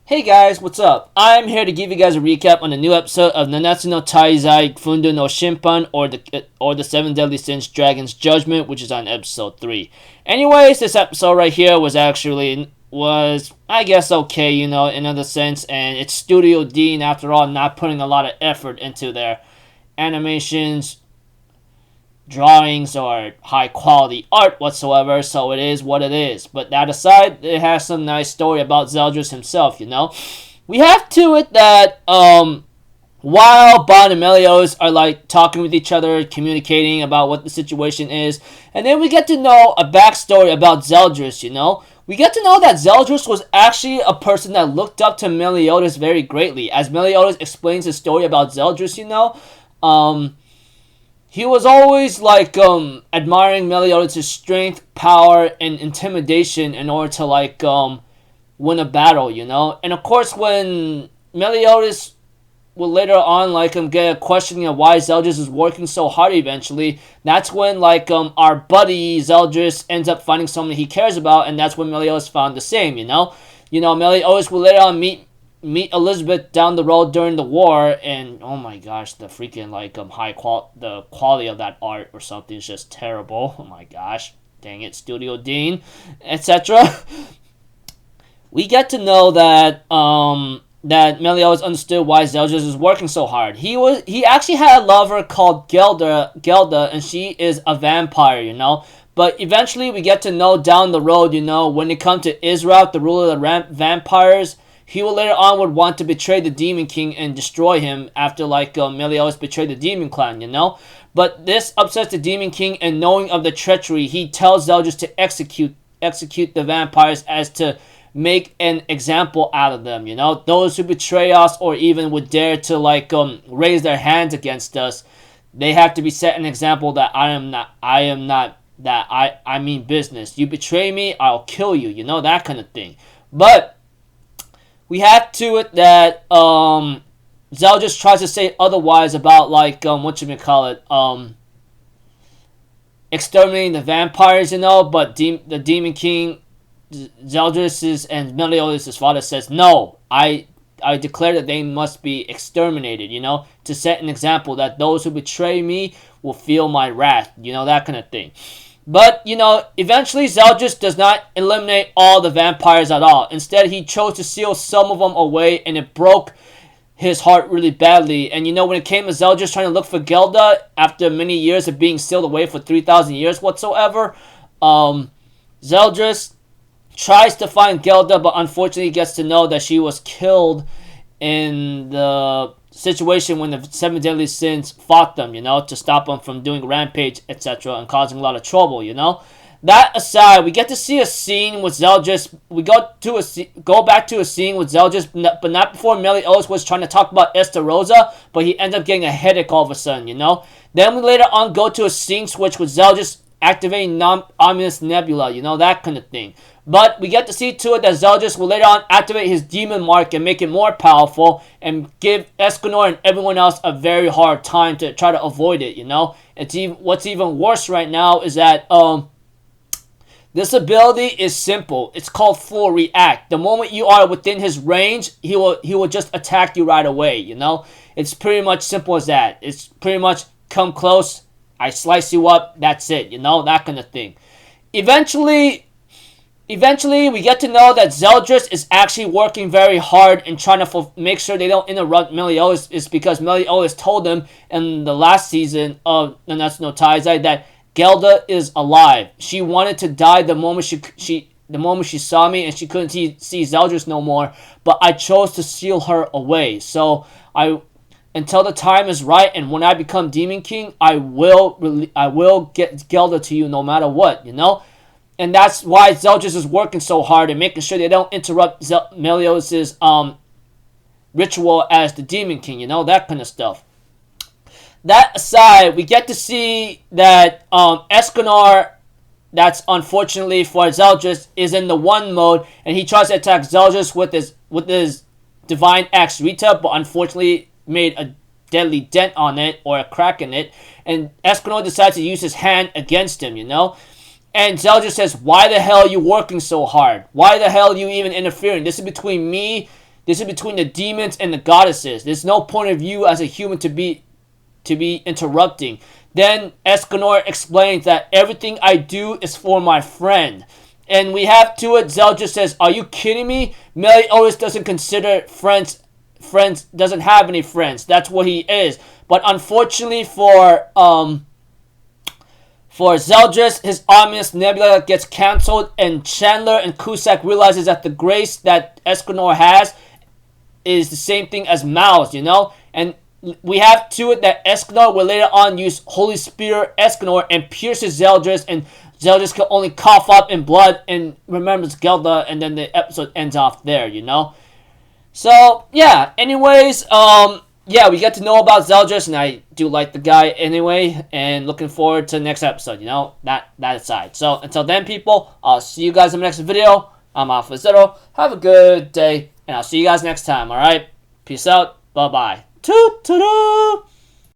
Hey guys, what's up? I'm here to give you guys a recap on the new episode of Nanatsu no Taizai, Fundo no Shinpan, or the Seven Deadly Sins Dragon's Judgment, which is on episode 3. Anyways, this episode right here was I guess okay, in another sense, and it's Studio Dean after all, not putting a lot of effort into their animations, drawings, or high quality art whatsoever, so it is what it is. But that aside, it has some nice story about Zeldris himself. We have to it that while Bon and Melios are like talking with each other, communicating about what the situation is, and then we get to know a backstory about Zeldris. We get to know that Zeldris was actually a person that looked up to Meliodas very greatly. As Meliodas explains his story about Zeldris, he was always admiring Meliodas' strength, power, and intimidation in order to win a battle, And of course, when Meliodas will later on get a questioning of why Zeldris is working so hard eventually, that's when our buddy Zeldris ends up finding someone he cares about, and that's when Meliodas found the same. Meliodas will later on meet Elizabeth down the road during the war, and oh my gosh, the freaking the quality of that art or something is just terrible. Oh my gosh, dang it, Studio Dean, etc. We get to know that Meliodas understood why Zeldris is working so hard. He actually had a lover called Gelda, and she is a vampire. But eventually we get to know down the road, when it comes to Israel, the ruler of the vampires, he will later on would want to betray the Demon King and destroy him after Meliodas betrayed the Demon Clan, But this upsets the Demon King, and knowing of the treachery, he tells Zeldris to execute the vampires as to make an example out of them, Those who betray us or even would dare to raise their hands against us, they have to be set an example that I mean business. You betray me, I'll kill you, that kind of thing. But we have to it that Zeldris tries to say otherwise about exterminating the vampires, but the Demon King, Zeldris' and Meliodas' father says, no, I declare that they must be exterminated, to set an example that those who betray me will feel my wrath, that kind of thing. But, eventually Zeldris does not eliminate all the vampires at all. Instead, he chose to seal some of them away, and it broke his heart really badly. And, when it came to Zeldris trying to look for Gelda after many years of being sealed away for 3,000 years whatsoever, Zeldris tries to find Gelda, but unfortunately gets to know that she was killed in the situation when the Seven Deadly Sins fought them, to stop them from doing rampage, etc., and causing a lot of trouble, That aside, we get to see a scene with Zeldris. We go back to a scene with Zeldris, but not before Meliodas was trying to talk about Estarossa, but he ended up getting a headache all of a sudden, Then we later on go to a scene switch with Zeldris activating ominous nebula, that kind of thing. But we get to see to it that Zeldris will later on activate his demon mark and make it more powerful and give Escanor and everyone else a very hard time to try to avoid it, What's even worse right now is that this ability is simple. It's called Full React. The moment you are within his range, he will just attack you right away, It's pretty much simple as that. It's pretty much come close, I slice you up, that's it, that kind of thing. Eventually, we get to know that Zeldris is actually working very hard and trying to make sure they don't interrupt Meliodas. Is because Meliodas told them in the last season of Nanatsu no Taizai that Gelda is alive. She wanted to die the moment she saw me, and she couldn't see Zeldris no more. But I chose to seal her away. So until the time is right, and when I become Demon King, I will get Gelda to you no matter what, And that's why Zeldris is working so hard and making sure they don't interrupt Meliodas' ritual as the Demon King, that kind of stuff. That aside, we get to see that Escanor, that's unfortunately for Zeldris, is in the one mode, and he tries to attack Zeldris with his Divine Axe Rita, but unfortunately made a deadly dent on it, or a crack in it, and Escanor decides to use his hand against him, And Zeldris says, why the hell are you working so hard? Why the hell are you even interfering? This is between me, This is between the demons and the goddesses. There's no point of view as a human to be interrupting. Then Escanor explains that everything I do is for my friend. And we have to it, Zeldris says, are you kidding me? Meliodas doesn't consider friends, doesn't have any friends. That's what he is. But unfortunately for Zeldris, his ominous nebula gets cancelled, and Chandler and Cusack realizes that the grace that Escanor has is the same thing as Mal's, you know? And we have to it that Escanor will later on use Holy Spirit Escanor and pierces Zeldris, and Zeldris can only cough up in blood and remembers Gelda, and then the episode ends off there, you know? So, yeah, anyways, yeah, we get to know about Zeldris, and I do like the guy anyway, and looking forward to the next episode, you know, that aside. So, until then, people, I'll see you guys in the next video. I'm Alpha Zero. Have a good day, and I'll see you guys next time, alright? Peace out. Bye-bye. Toot-toot-toot!